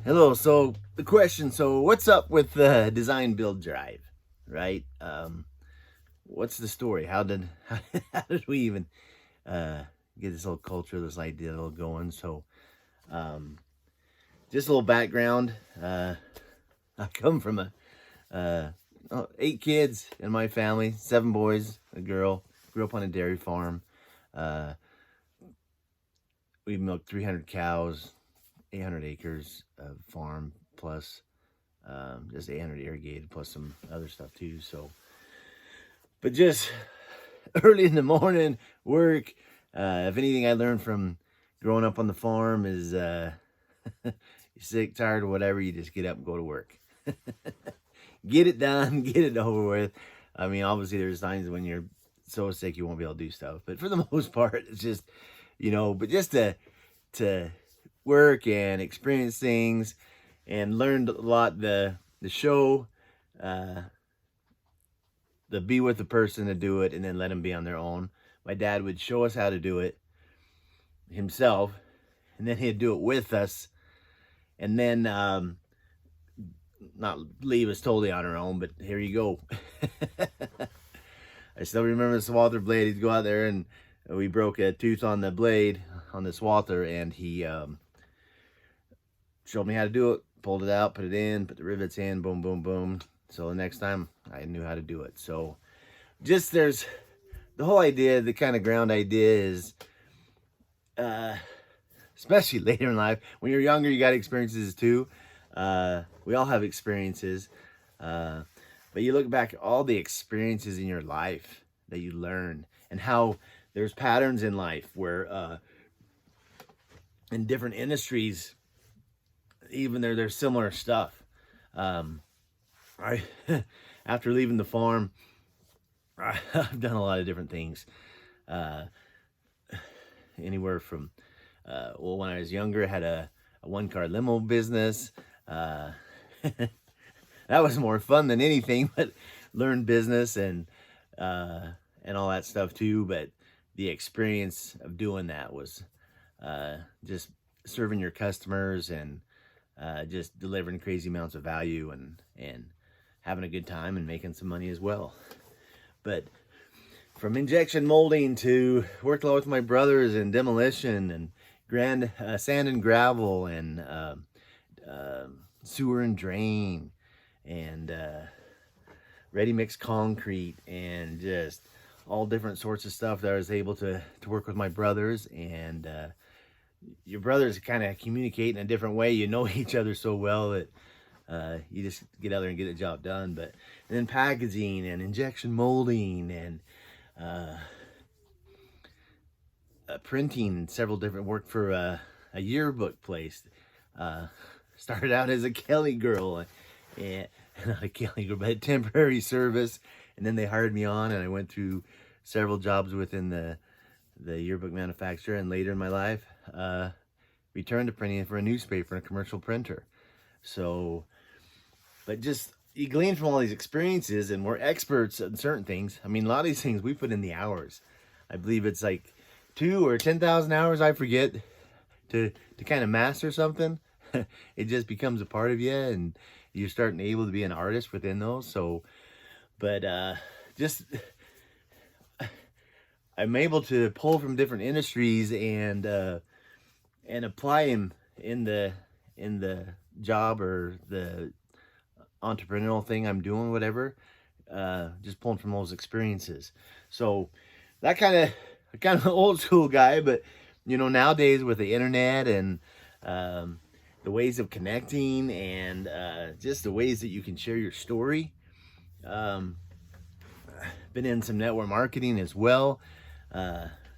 Hello. So the question. So what's up with the design build drive, right? What's the story? How did we even uh, get this little culture, this idea little going? So um, just a little background. I come from uh, 8 kids in my family, 7 boys, a girl. Grew up on a dairy farm. Uh, we milked 300 cows, 800 acres of farm plus just 800 irrigated plus some other stuff too. So, but just early in the morning, work. If anything I learned from growing up on the farm is you're sick, tired, or whatever, you just get up and go to work. Get it done, get it over with. I mean, obviously, there's times when you're so sick you won't be able to do stuff, but for the most part, it's just, but just to work and experience things and learned a lot. The show, uh, the be with the person to do it, and then let them be on their own. My dad would show us how to do it himself, and then he'd do it with us, and then not leave us totally on our own. But here you go. I still remember the swather blade. He'd go out there, and we broke a tooth on the blade on the swather, and he showed me how to do it. Pulled it out, put it in, put the rivets in, boom, boom, boom. So the next time I knew how to do it. So just there's the whole idea, the kind of ground idea is, especially later in life, when you're younger, you got experiences too. We all have experiences. But you look back at all the experiences in your life that you learn and how there's patterns in life where in different industries, even there's similar stuff. I after leaving the farm, I've done a lot of different things. Anywhere from well, when I was younger, I had a one-car limo business. Uh, that was more fun than anything, but learned business and all that stuff too. But the experience of doing that was just serving your customers and just delivering crazy amounts of value and having a good time and making some money as well. But from injection molding to work a lot with my brothers in demolition and grand sand and gravel and sewer and drain and ready mix concrete and just all different sorts of stuff that I was able to work with my brothers. And your brothers kind of communicate in a different way. You know each other so well that you just get out there and get the job done. But and then packaging and injection molding and printing, several different work for a yearbook place. Started out as a Kelly girl, and not a Kelly girl, but a temporary service, and then they hired me on, and I went through several jobs within the yearbook manufacturer, and later in my life, returned to printing for a newspaper and a commercial printer. So, but just you glean from all these experiences, and we're experts in certain things. I mean, a lot of these things we put in the hours. I believe it's like 2 or 10,000 hours, I forget, to kind of master something. It just becomes a part of you, and you're starting able to be an artist within those. So, but just I'm able to pull from different industries and apply them in the job or the entrepreneurial thing I'm doing, whatever. Just pulling from those experiences. So that kind of old school guy, but nowadays with the internet and the ways of connecting and just the ways that you can share your story. Been in some network marketing as well.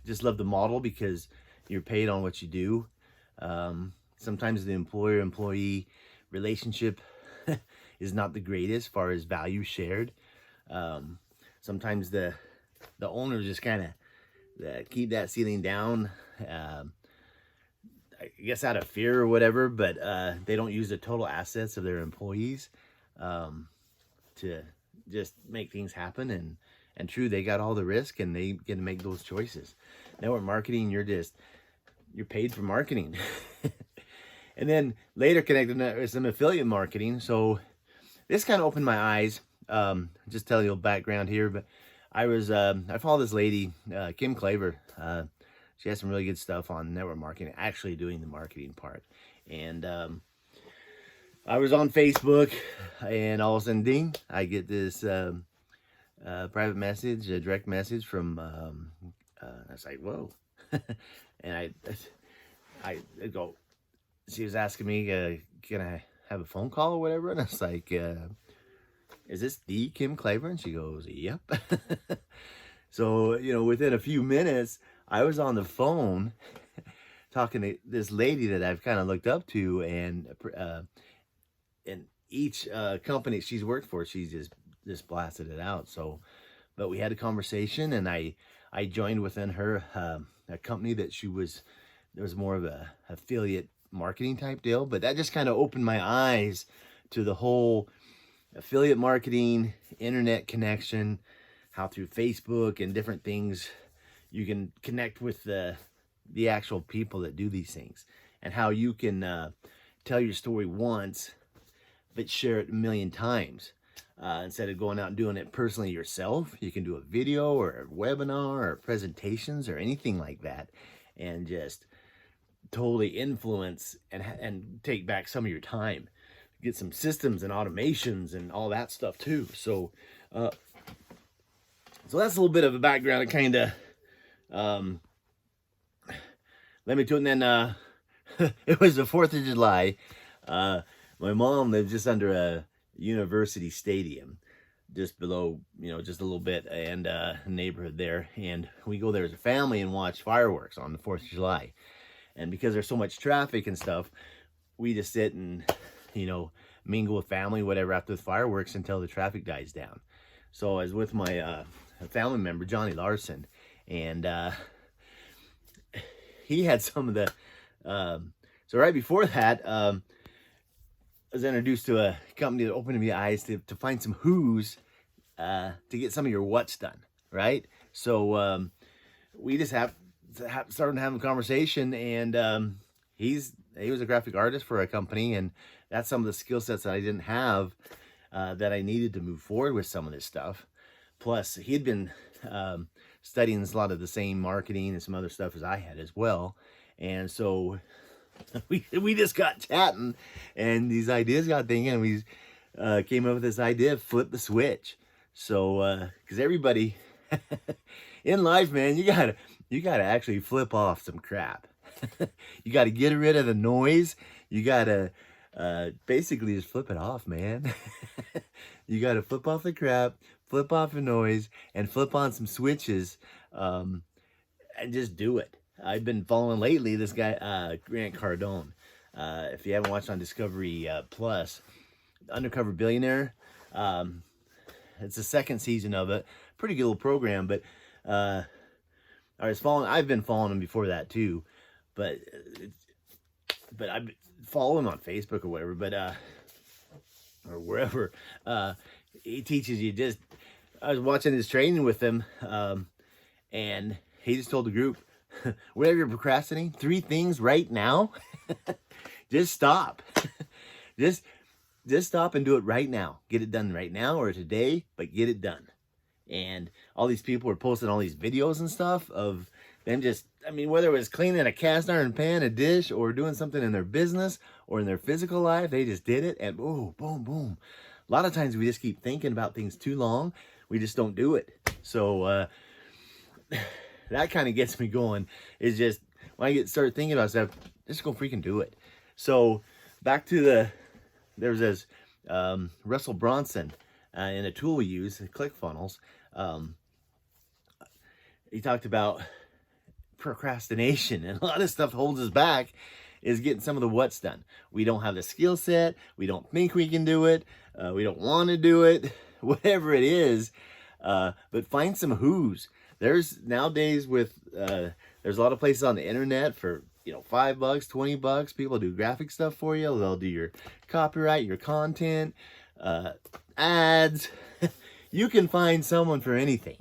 Just love the model because you're paid on what you do. Sometimes the employer-employee relationship is not the greatest as far as value shared. Sometimes the owners just kind of keep that ceiling down. I guess out of fear or whatever, but they don't use the total assets of their employees to just make things happen. And true, they got all the risk and they get to make those choices. Network marketing, you're paid for marketing. And then later connected with some affiliate marketing. So this kind of opened my eyes. Just tell you a little background here, but I follow this lady, Kim Klaver. She has some really good stuff on network marketing, actually doing the marketing part. And I was on Facebook, and all of a sudden, ding, I get this private message, a direct message from, I was like, whoa. And I go, she was asking me, can I have a phone call or whatever? And I was like, is this the Kim Klaver? And she goes, yep. So, within a few minutes, I was on the phone talking to this lady that I've kind of looked up to, and each company she's worked for, she's just blasted it out. So, but we had a conversation, and I joined within her a company that there was more of a affiliate marketing type deal, but that just kind of opened my eyes to the whole affiliate marketing, internet connection, how through Facebook and different things you can connect with the actual people that do these things, and how you can tell your story once but share it a million times. Instead of going out and doing it personally yourself, you can do a video or a webinar or presentations or anything like that, and just totally influence and take back some of your time. Get some systems and automations and all that stuff too. So so that's a little bit of a background and kind of let me do it. And then it was the 4th of July. My mom lives just under a university stadium, just below, just a little bit, and a neighborhood there. And we go there as a family and watch fireworks on the 4th of July. And because there's so much traffic and stuff, we just sit and, mingle with family, whatever, after the fireworks until the traffic dies down. So I was with my family member, Johnny Larson, and he had some of the, so right before that, I was introduced to a company that opened my eyes to find some who's to get some of your what's done, right? So we just started having a conversation, and he was a graphic artist for a company, and that's some of the skill sets that I didn't have that I needed to move forward with some of this stuff. Plus, he had been studying a lot of the same marketing and some other stuff as I had as well, and so we just got chatting, and these ideas got thinking, and we came up with this idea of flip the switch. So because everybody in life, man, you gotta actually flip off some crap. You gotta get rid of the noise. You gotta basically just flip it off, man. You gotta flip off the crap, flip off the noise, and flip on some switches, and just do it. I've been following lately this guy, Grant Cardone. If you haven't watched on Discovery Plus, Undercover Billionaire, it's the 2nd season of it. Pretty good little program, but I've been following him before that too, but I follow him on Facebook or whatever, but or wherever. He teaches you I was watching his training with him, and he just told the group, whatever you're procrastinating, 3 things right now, just stop. just stop and do it right now. Get it done right now or today, but get it done. And all these people were posting all these videos and stuff of them whether it was cleaning a cast iron pan, a dish, or doing something in their business or in their physical life, they just did it, and boom, boom, boom. A lot of times we just keep thinking about things too long. We just don't do it. So that kind of gets me going. Is just when I start thinking about stuff, just go freaking do it. So back to there was this Russell Brunson in a tool we use, ClickFunnels. He talked about procrastination, and a lot of stuff holds us back is getting some of the what's done. We don't have the skill set. We don't think we can do it. We don't want to do it, whatever it is. But find some who's. There's nowadays there's a lot of places on the internet for, $5, $20. People do graphic stuff for you. They'll do your copyright, your content, ads. You can find someone for anything.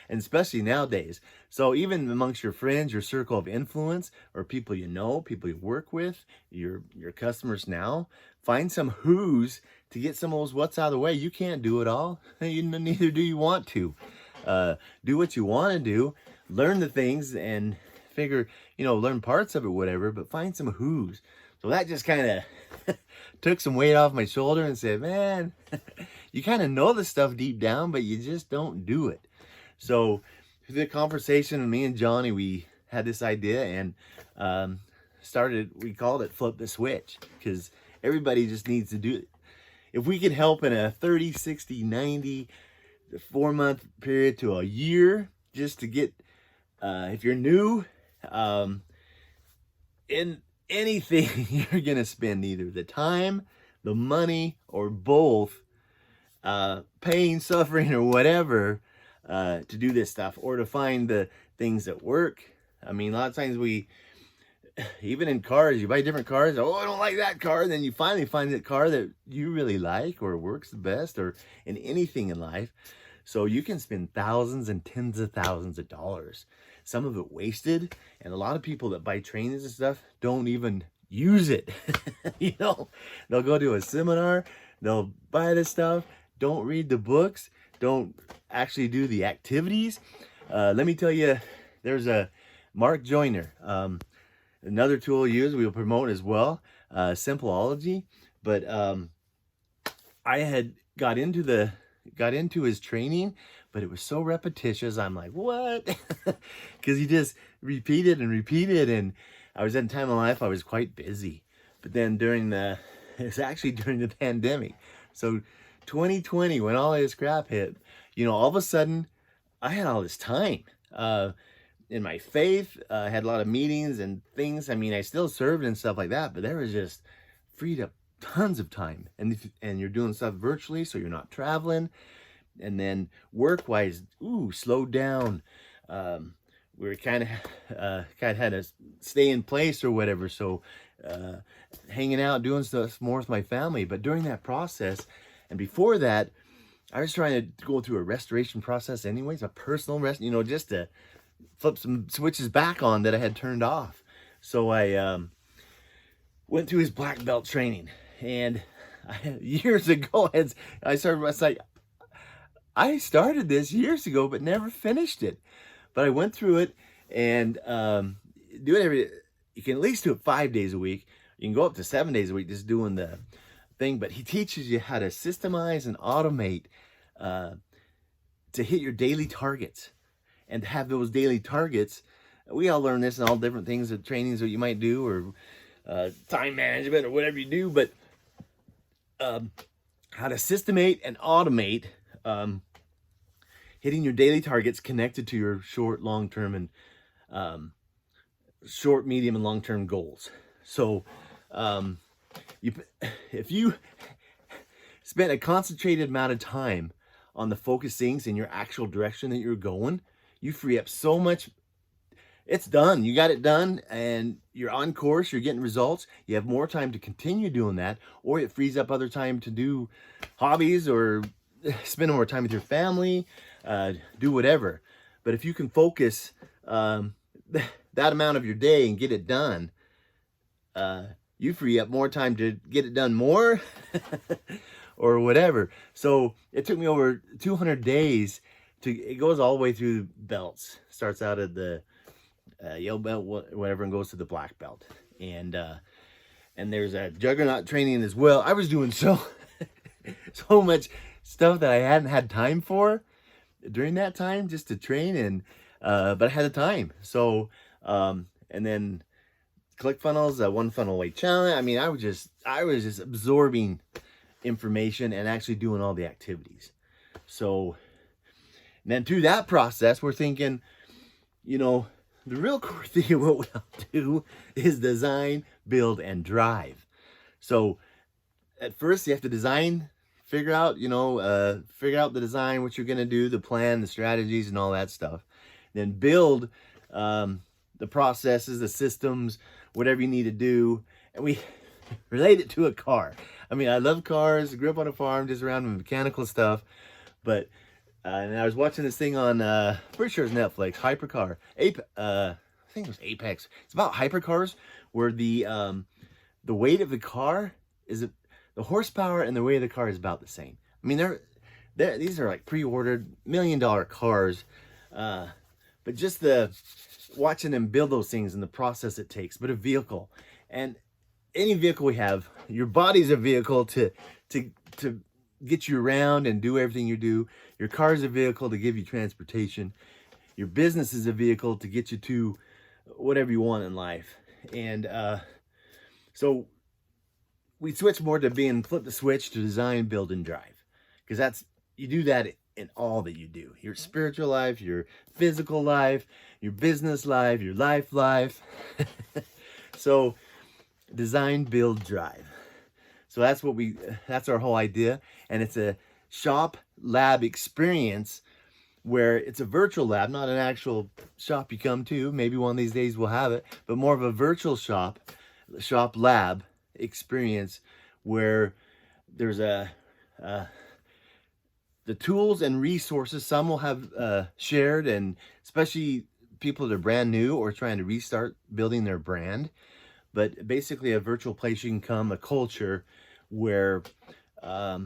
and especially nowadays. So even amongst your friends, your circle of influence, or people you know, people you work with, your customers now, find some who's to get some of those what's out of the way. You can't do it all. Neither do you want to. Do what you want to do, learn the things, and figure, learn parts of it, whatever, but find some who's. So that just kind of took some weight off my shoulder and said, man, you kind of know the stuff deep down, but you just don't do it. So through the conversation, me and Johnny, we had this idea and we called it Flip the Switch, because everybody just needs to do it. If we could help in a 30, 60, 90, 4-month period to a year, just to get, if you're new, in anything, you're going to spend either the time, the money, or both, pain, suffering, or whatever, to do this stuff, or to find the things that work. I mean, a lot of times even in cars, you buy different cars. Oh, I don't like that car. And then you finally find that car that you really like or works the best, or in anything in life. So you can spend thousands and tens of thousands of dollars, some of it wasted. And a lot of people that buy trainings and stuff don't even use it. They'll go to a seminar, they'll buy this stuff, don't read the books, don't actually do the activities. Let me tell you, there's a Mark Joyner, another tool we use, we'll promote as well, Simpleology. But I had got into his training, but it was so repetitious. I'm like, what? Because he just repeated and repeated, and I was at a time in life I was quite busy. But then it's actually during the pandemic. So 2020, when all this crap hit, all of a sudden I had all this time. In my faith, I had a lot of meetings and things. I mean, I still served and stuff like that, but there was just freed up tons of time. And you're doing stuff virtually, so you're not traveling. And then work-wise, slowed down. We were kind of had to stay in place or whatever. So hanging out, doing stuff more with my family. But during that process, and before that, I was trying to go through a restoration process anyways, a personal rest, just to flip some switches back on that I had turned off. So I went through his black belt training, and years ago, I started this years ago, but never finished it. But I went through it and do it you can at least do it 5 days a week. You can go up to 7 days a week just doing the thing, but he teaches you how to systemize and automate to hit your daily targets. And to have those daily targets, we all learn this in all different things, of trainings that you might do, or time management, or whatever you do. But how to systemate and automate hitting your daily targets connected to your short, long-term, and short, medium, and long-term goals. So if you spend a concentrated amount of time on the focus things in your actual direction that you're going, you free up so much. It's done. You got it done, and you're on course. You're getting results. You have more time to continue doing that, or it frees up other time to do hobbies or spend more time with your family, do whatever. But if you can focus that amount of your day and get it done, you free up more time to get it done more or whatever. So it took me over 200 days it goes all the way through belts. Starts out at the yellow belt, whatever, and goes to the black belt. And there's a juggernaut training as well. I was doing so much stuff that I hadn't had time for during that time, just to train, and but I had the time. So and then ClickFunnels, one funnel away challenge. I mean, I was just absorbing information and actually doing all the activities. So then through that process, we're thinking, the real core thing of what we'll do is design, build, and drive. So at first you have to design, figure out the design, what you're going to do, the plan, the strategies, and all that stuff. Then build the processes, the systems, whatever you need to do. And we relate it to a car. I mean, I love cars. I grew up on a farm, just around mechanical stuff. But And I was watching this thing on, pretty sure it's Netflix, Hypercar. I think it was Apex. It's about hypercars where the weight of the car is, the horsepower and the weight of the car is about the same. I mean, these are like pre-ordered $1 million cars. But just watching them build those things and the process it takes, but a vehicle. And any vehicle we have, your body's a vehicle to get you around and do everything you do. Your car is a vehicle to give you transportation. Your business is a vehicle to get you to whatever you want in life. And so we switch more to being flip the switch to design, build, and drive. Because you do that in all that you do. Your spiritual life, your physical life, your business life, your life. So design, build, drive. So that's our whole idea. And it's a shop lab experience where it's a virtual lab, not an actual shop you come to. Maybe one of these days we'll have it, but more of a virtual shop lab experience where there's the tools and resources. Some will have shared, and especially people that are brand new or trying to restart building their brand. But basically a virtual place you can come, a culture where a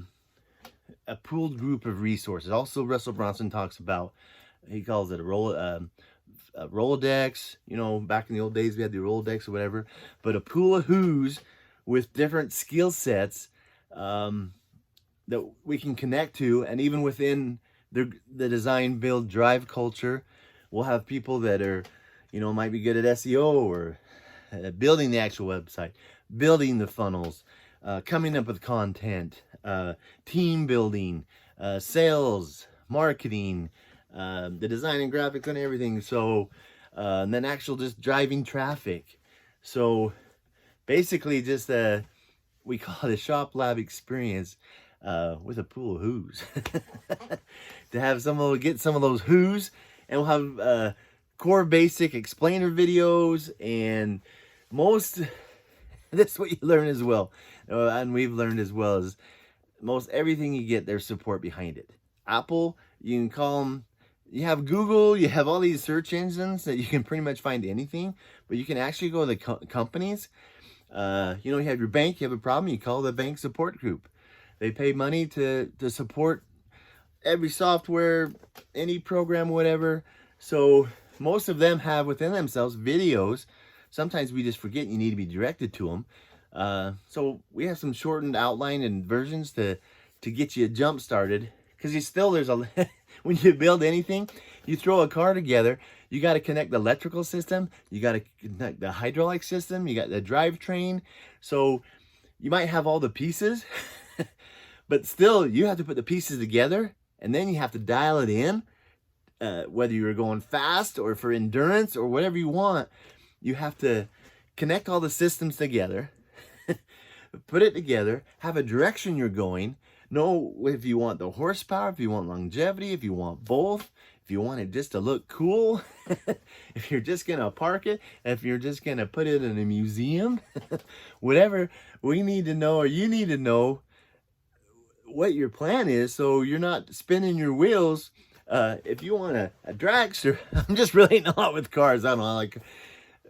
pooled group of resources. Also, Russell Brunson talks about, he calls it a Rolodex. You know, back in the old days we had the Rolodex or whatever, but a pool of who's with different skill sets that we can connect to. And even within the design, build, drive culture, we'll have people that are, you know, might be good at SEO or building the actual website, building the funnels, coming up with content, team building, sales, marketing, the design and graphics and everything. So, and then actual just driving traffic. So basically just we call it a shop lab experience with a pool of who's. To have get some of those who's, and we'll have core basic explainer videos, and that's what you learn as well. And we've learned as well, is most everything you get, there's support behind it. Apple, you can call them, you have Google, you have all these search engines that you can pretty much find anything, but you can actually go to the companies. You know, you have your bank, you have a problem, you call the bank support group. They pay money to support every software, any program, whatever. So most of them have within themselves videos. Sometimes we just forget you need to be directed to them. So we have some shortened outline and versions to get you jump started. Because when you build anything, you throw a car together, you got to connect the electrical system, you got to connect the hydraulic system, you got the drivetrain. So you might have all the pieces, but still you have to put the pieces together, and then you have to dial it in, whether you're going fast or for endurance or whatever you want. You have to connect all the systems together, put it together, have a direction you're going, know if you want the horsepower, if you want longevity, if you want both, if you want it just to look cool, if you're just going to park it, if you're just going to put it in a museum, whatever we need to know, or you need to know what your plan is, so you're not spinning your wheels. If you want a dragster, I'm just really not with cars. I don't know,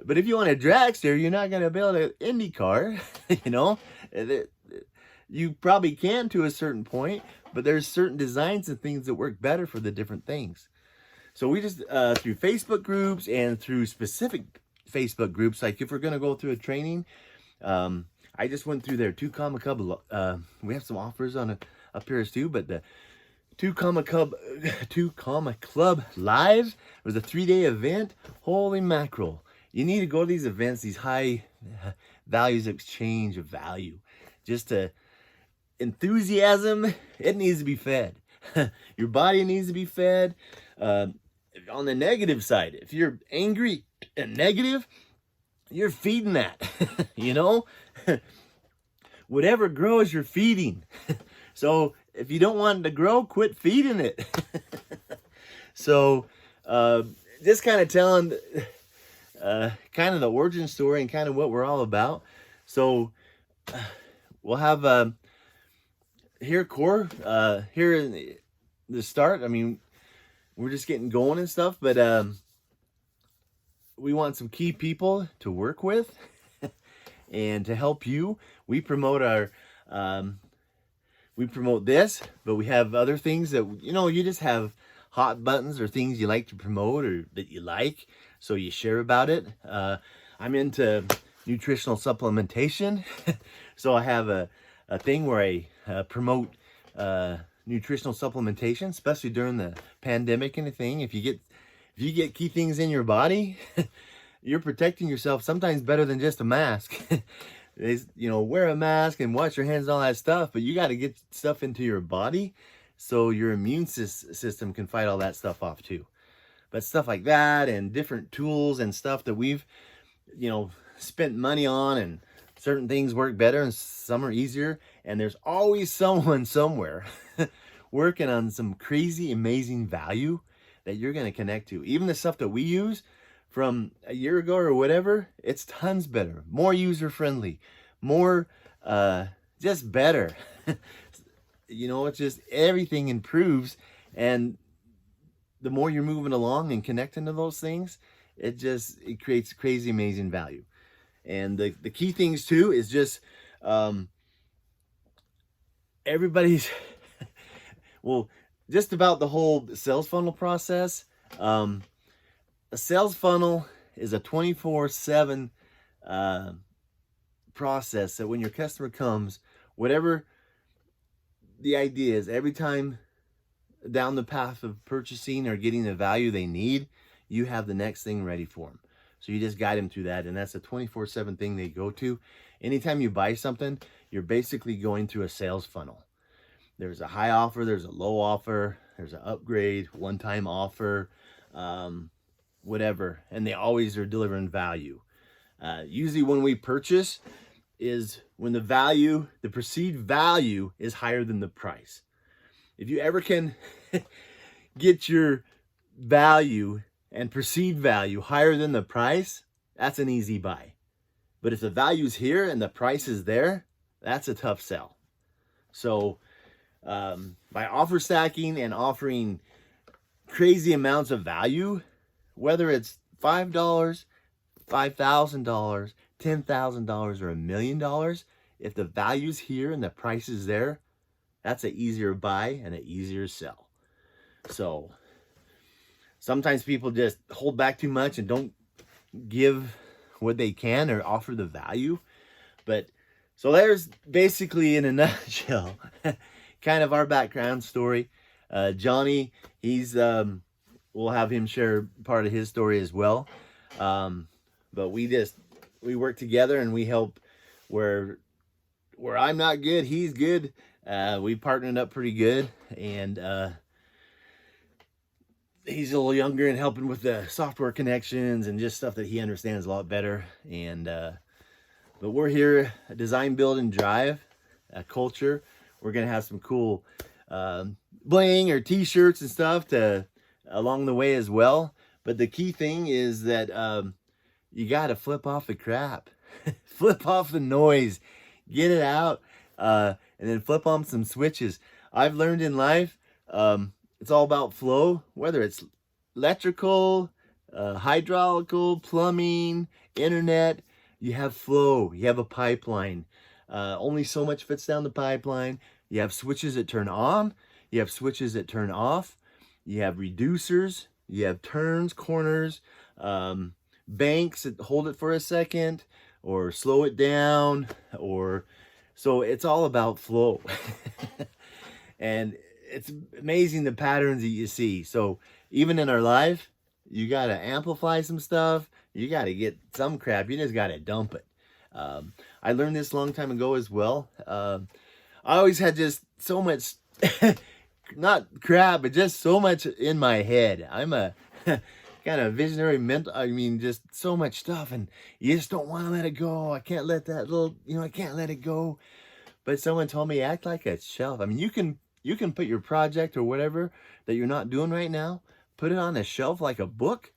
but if you want a dragster, you're not going to build an Indy car. You know, you probably can to a certain point, but there's certain designs and things that work better for the different things. So we just, through Facebook groups and through specific Facebook groups, like if we're going to go through a training, I just went through their 2 Comma Club. We have some offers on up here too, but the 2 Comma Club Live was a 3-day event. Holy mackerel. You need to go to these events, these high values exchange of value. Just enthusiasm, it needs to be fed. Your body needs to be fed. On the negative side, if you're angry and negative, you're feeding that. You know? Whatever grows, you're feeding. So if you don't want it to grow, quit feeding it. So just kind of telling kind of the origin story and kind of what we're all about. So we'll have here in the start. I mean, we're just getting going and stuff, but we want some key people to work with and to help you. We promote our we promote this, but we have other things that, you know, you just have hot buttons or things you like to promote or that you like, so you share about it. I'm into nutritional supplementation, so I have a thing where I promote nutritional supplementation, especially during the pandemic and thing. If you get key things in your body, you're protecting yourself sometimes better than just a mask. You know, wear a mask and wash your hands and all that stuff, but you got to get stuff into your body so your immune system can fight all that stuff off too. But stuff like that and different tools and stuff that we've, you know, spent money on, and certain things work better and some are easier. And there's always someone somewhere working on some crazy, amazing value that you're going to connect to. Even the stuff that we use from a year ago or whatever, it's tons better, more user-friendly, more just better. You know, it's just everything improves, and the more you're moving along and connecting to those things, it creates crazy, amazing value. And the key things too is just everybody's well, just about the whole sales funnel process. A sales funnel is a 24/7 process that when your customer comes, whatever the idea is, every time down the path of purchasing or getting the value they need, you have the next thing ready for them. So you just guide them through that, and that's a 24/7 thing they go to. Anytime you buy something, you're basically going through a sales funnel. There's a high offer, there's a low offer, there's an upgrade, one-time offer, whatever, and they always are delivering value. Usually when we purchase is when the perceived value is higher than the price. If you ever can get your value and perceived value higher than the price, that's an easy buy. But if the value's here and the price is there, that's a tough sell. So by offer stacking and offering crazy amounts of value, whether it's $5, $5,000, $10,000, or $1 million, if the value's here and the price is there, that's an easier buy and an easier sell. So sometimes people just hold back too much and don't give what they can or offer the value. But so there's basically, in a nutshell, kind of our background story. Johnny, we'll have him share part of his story as well. But we work together and we help where I'm not good, he's good. We partnered up pretty good, and he's a little younger and helping with the software connections and just stuff that he understands a lot better. And but we're here, design, build, and drive a culture. We're gonna have some cool bling or t-shirts and stuff along the way as well. But the key thing is that you got to flip off the crap, flip off the noise, get it out, and then flip on some switches. I've learned in life, it's all about flow, whether it's electrical, hydraulical, plumbing, internet. You have flow, you have a pipeline. Only so much fits down the pipeline. You have switches that turn on, you have switches that turn off, you have reducers, you have turns, corners, banks that hold it for a second or slow it down, so it's all about flow. And it's amazing the patterns that you see. So even in our life, you got to amplify some stuff. You got to get some crap. You just got to dump it. I learned this a long time ago as well. I always had just so much, not crap, but just so much in my head. I'm a kind of visionary mental. I mean, just so much stuff, and you just don't want to let it go. I can't let that little, I can't let it go. But someone told me, act like a shelf. I mean, you can put your project or whatever that you're not doing right now, put it on a shelf like a book.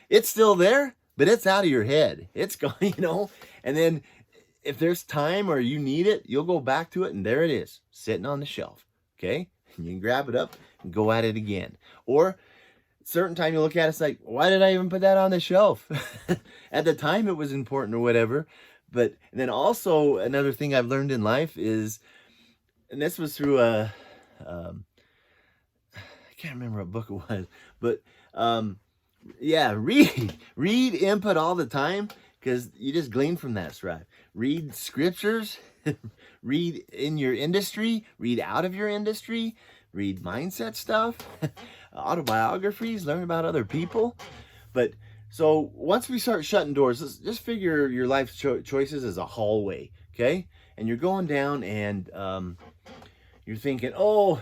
It's still there, but it's out of your head. It's gone, and then if there's time or you need it, you'll go back to it, and there it is, sitting on the shelf. Okay. and you can grab it up and go at it again. Or certain time you look at it, it's like, why did I even put that on the shelf? At the time it was important or whatever. But then also another thing I've learned in life is, and this was through I can't remember what book it was, but yeah, read input all the time, because you just glean from that, Strive. Read scriptures, read in your industry, read out of your industry, read mindset stuff, autobiographies, learn about other people. But so once we start shutting doors, just figure your life choices as a hallway, okay? And you're going down and you're thinking, oh,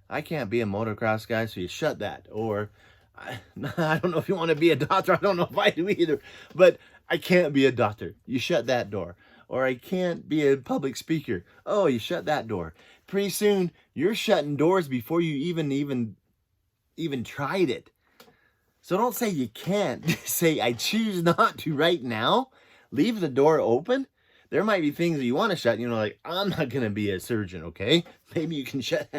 I can't be a motocross guy, so you shut that. Or I don't know if you want to be a doctor. I don't know if I do either, but I can't be a doctor. You shut that door. Or I can't be a public speaker. Oh, you shut that door. Pretty soon you're shutting doors before you even tried it. So don't say you can't. Say, I choose not to right now. Leave the door open. There might be things that you want to shut, like, I'm not going to be a surgeon, okay? Maybe you can shut.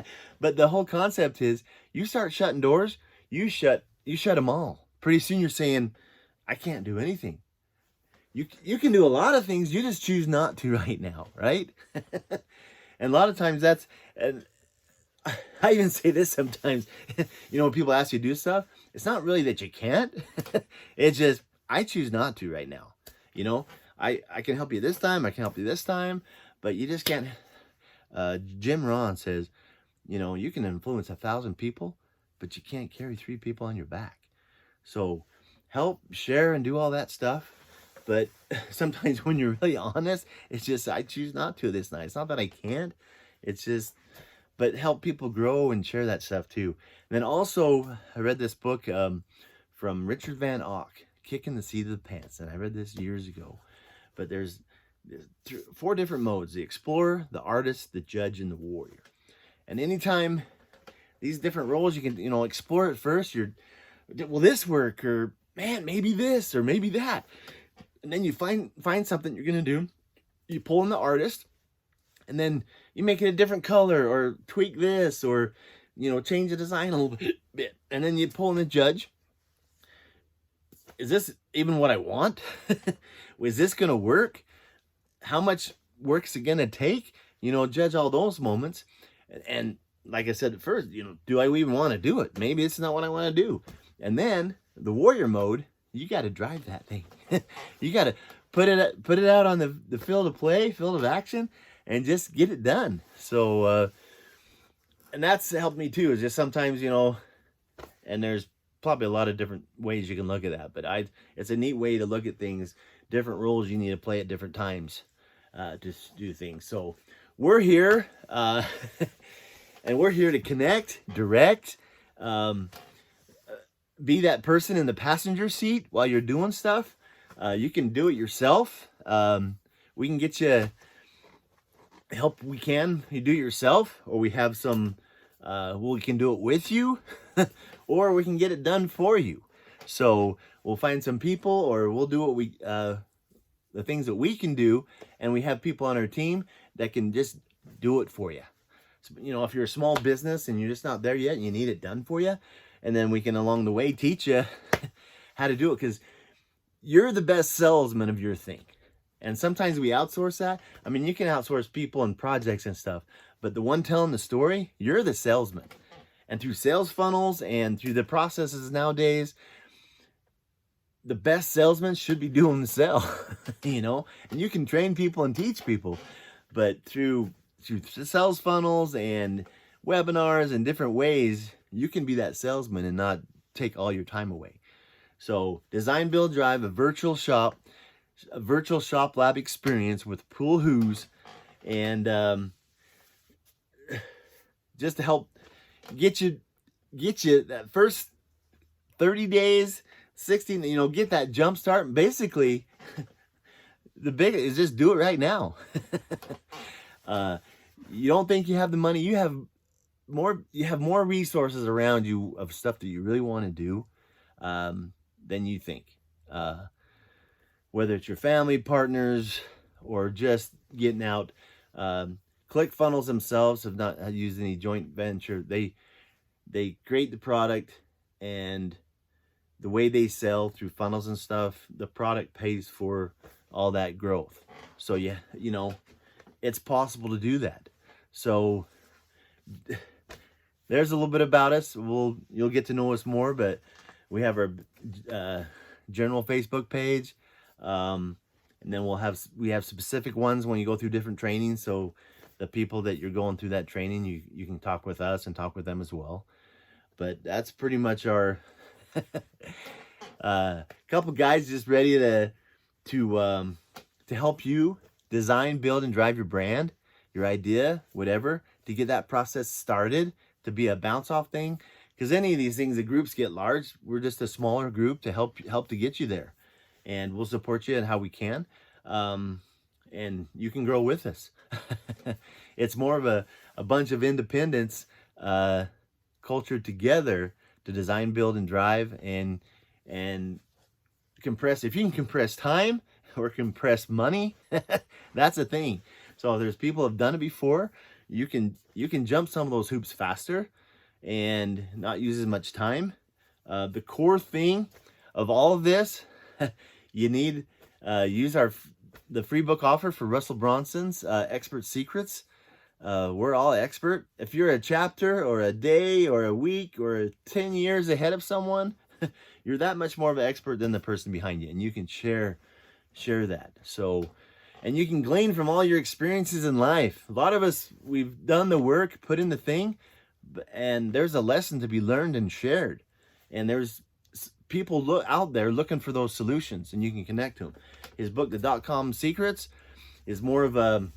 But the whole concept is, you start shutting doors, you shut them all. Pretty soon you're saying, I can't do anything. You can do a lot of things, you just choose not to right now, right? And a lot of times and I even say this sometimes, when people ask you to do stuff, it's not really that you can't. It's just, I choose not to right now. I can help you this time, I can help you this time, but you just can't. Jim Rohn says, you can influence 1,000 people, but you can't carry 3 people on your back. So help, share, and do all that stuff. But sometimes when you're really honest, it's just, I choose not to this night. It's not that I can't. It's just, but help people grow and share that stuff too. And then also, I read this book from Richard Van Ock, Kicking the Seat of the Pants. And I read this years ago. But there's 4 different modes: the explorer, the artist, the judge, and the warrior. And anytime these different roles, you can, explore it first. Will this work? Or, man, maybe this, or maybe that. And then you find something you're going to do. You pull in the artist, and then you make it a different color, or tweak this, or, change the design a little bit. And then you pull in the judge. Is this even what I want? Is this going to work? How much work is it going to take? Judge all those moments. And like I said at first, do I even want to do it? Maybe it's not what I want to do. And then the warrior mode, you got to drive that thing. You got to put it out on the field of play, field of action, and just get it done. So, and that's helped me too, is just sometimes, and there's probably a lot of different ways you can look at that, but it's a neat way to look at things, different roles you need to play at different times to do things. So we're here, and we're here to connect, direct, be that person in the passenger seat while you're doing stuff. You can do it yourself. We can get you help. You do it yourself, or we have some, we can do it with you, or we can get it done for you. So we'll find some people, or we'll do what the things that we can do, and we have people on our team that can just do it for you. So, if you're a small business and you're just not there yet and you need it done for you, and then we can along the way teach you how to do it, because you're the best salesman of your thing. And sometimes we outsource that. I mean, you can outsource people and projects and stuff, but the one telling the story, you're the salesman. And through sales funnels and through the processes nowadays, the best salesman should be doing the sell, and you can train people and teach people, but through sales funnels and webinars and different ways, you can be that salesman and not take all your time away. So Design, Build, Drive, a virtual shop lab experience with Pool Who's, and just to help get you that first 30 days, 16, get that jump start. And basically, the big is just do it right now. You don't think you have the money, you have more resources around you of stuff that you really want to do than you think. Whether it's your family, partners, or just getting out, ClickFunnels themselves have not used any joint venture. They create the product, and the way they sell through funnels and stuff, the product pays for all that growth. So yeah, you know, it's possible to do that. So there's a little bit about us. You'll get to know us more, but we have our general Facebook page, and then we have specific ones when you go through different trainings. So the people that you're going through that training, you can talk with us and talk with them as well. But that's pretty much our couple guys just ready to help you design, build, and drive your brand, your idea, whatever, to get that process started, to be a bounce off thing. Because any of these things, the groups get large. We're just a smaller group to help to get you there, and we'll support you in how we can, and you can grow with us. It's more of a bunch of independents cultured together to design, build, and drive, and compress. If you can compress time or compress money, that's a thing. So if there's people have done it before, you can jump some of those hoops faster and not use as much time. The core thing of all of this, you need use the free book offer for Russell Bronson's Expert Secrets. We're all expert. If you're a chapter or a day or a week or 10 years ahead of someone, you're that much more of an expert than the person behind you, and you can share that. So, and you can glean from all your experiences in life. A lot of us, we've done the work, put in the thing, and there's a lesson to be learned and shared. And there's people out there looking for those solutions, and you can connect to them. His book, The .com Secrets, is more of a,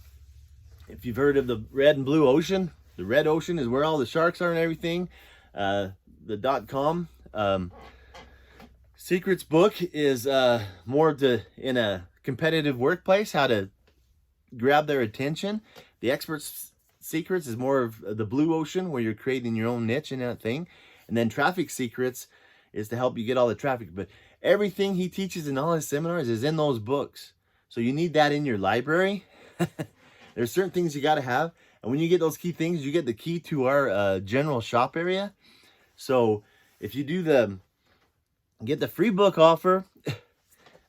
if you've heard of the red and blue ocean, the red ocean is where all the sharks are and everything. The .com Secrets book is more in a competitive workplace, how to grab their attention. The Experts Secrets is more of the blue ocean, where you're creating your own niche in that thing. And then Traffic Secrets is to help you get all the traffic. But everything he teaches in all his seminars is in those books. So you need that in your library. There's certain things you got to have. And when you get those key things, you get the key to our general shop area. So if you get the free book offer,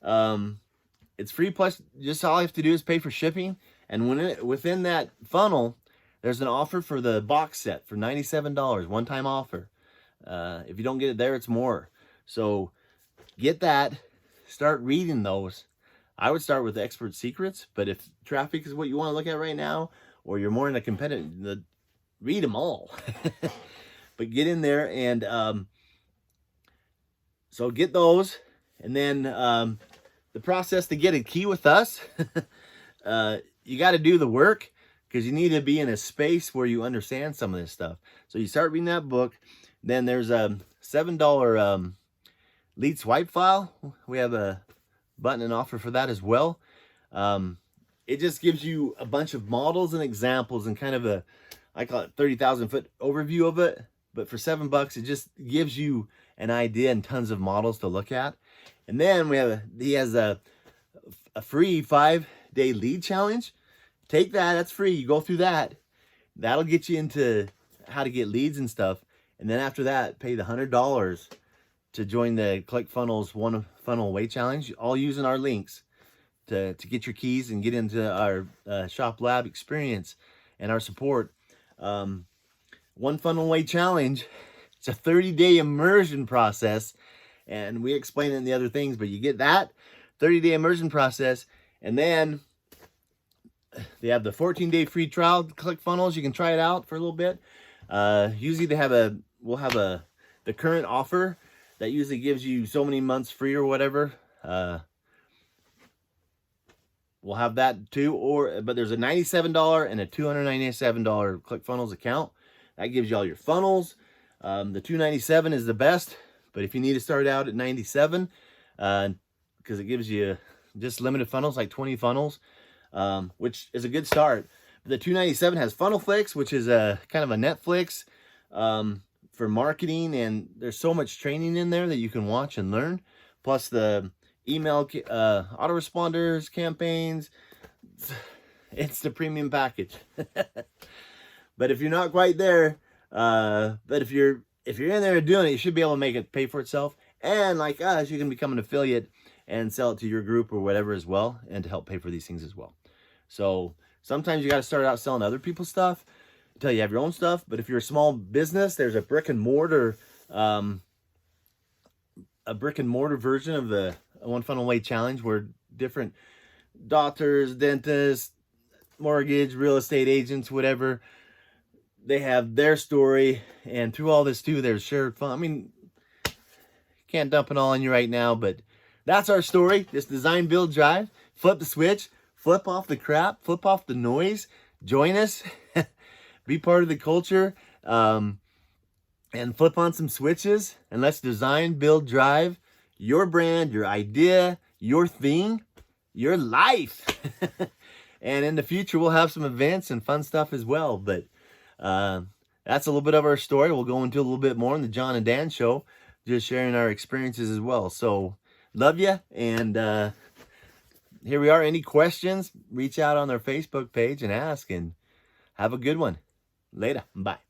it's free, plus just all you have to do is pay for shipping. And within that funnel, there's an offer for the box set for $97, one-time offer. If you don't get it there, it's more. So get that, start reading those. I would start with the Expert Secrets, but if traffic is what you want to look at right now, or you're more in a competitive, read them all. But get in there, and so get those. And then the process to get a key with us, you got to do the work, because you need to be in a space where you understand some of this stuff. So you start reading that book. Then there's a $7 lead swipe file. We have a button and offer for that as well. It just gives you a bunch of models and examples and kind of I call it 30,000 foot overview of it. But for $7, it just gives you an idea and tons of models to look at. And then he has a free 5-day lead challenge. Take that, that's free. You go through that. That'll get you into how to get leads and stuff. And then after that, pay the $100 to join the ClickFunnels One Funnel Away Challenge, all using our links to get your keys and get into our Shop Lab experience and our support. One Funnel Away Challenge, it's a 30-day immersion process, and we explain it in the other things, but you get that 30-day immersion process, and then they have the 14-day free trial ClickFunnels. You can try it out for a little bit. Usually we'll have the current offer that usually gives you so many months free or whatever. We'll have that too, but there's a $97 and a $297 ClickFunnels account. That gives you all your funnels. The $297 is the best, but if you need to start out at $97, because it gives you just limited funnels, like 20 funnels, which is a good start. The $297 has FunnelFlix, which is a kind of a Netflix for marketing, and there's so much training in there that you can watch and learn. Plus the email autoresponders, campaigns, It's the premium package. But if you're not quite there, but if you're in there doing it, you should be able to make it pay for itself. And like us, you can become an affiliate and sell it to your group or whatever as well, and to help pay for these things as well. So sometimes you got to start out selling other people's stuff until you have your own stuff. But if you're a small business, there's a brick and mortar version of the One Funnel Away Challenge, where different doctors, dentists, mortgage, real estate agents, whatever, they have their story, and through all this too, there's shared fun. I mean, can't dump it all on you right now, but that's our story. Just design, build, drive, flip the switch, flip off the crap, flip off the noise, join us, be part of the culture, and flip on some switches, and let's design, build, drive your brand, your idea, your thing, your life. And in the future, we'll have some events and fun stuff as well. But that's a little bit of our story. We'll go into a little bit more in the John and Dan show, just sharing our experiences as well. So love you. And here we are. Any questions, reach out on our Facebook page and ask, and have a good one. Later. Bye.